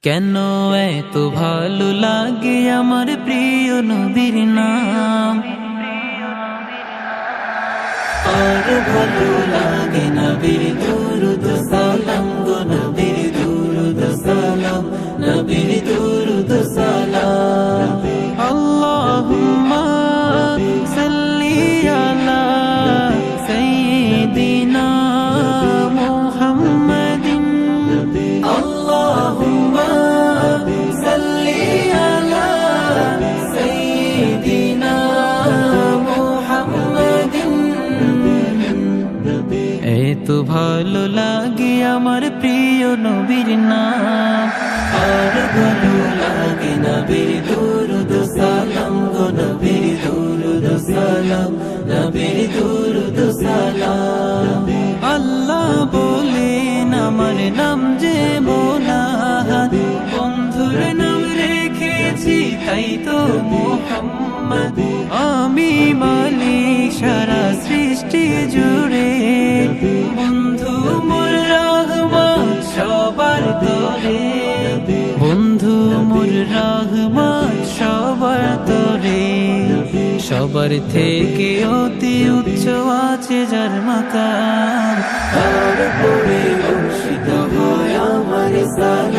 কেন এত ভালো লাগে আমার প্রিয় নবীর নাম, আর ভালো লাগে নবীর দুরূদ সালাম গো নবীর দুরূদ সালাম, নবীর দুরূদ সালাম। আল্লাহুম্মা সাল্লি আলা সাইয়্যিদিনা মুহাম্মাদিন, আল্লাহুম্মা সাল্লি আলা সাইয়্যিদিনা মুহাম্মাদিন। এত ভালো লাগে আমার প্রিয় নবীর নাম, আর ভালো লাগে নবীর দুরূদ সালাম গো নবীর দুরূদ সালাম, নবীর দুরূদ সালাম। আল্লাহ বলেন আমার নাম যে মোনাহাত, বন্ধুর নাম রেখেছি তাই তো মুহাম্মদ। আমি মালিক সারা সৃষ্টি জুড়ে, বন্ধু মোর রহমান সবার তরে, বন্ধু মোর রহমান সবার তরে। সবার থেকে অতি উচ্চ আছে যার মাকাম, তার পরে বর্ষিত হয় আমার সালাম।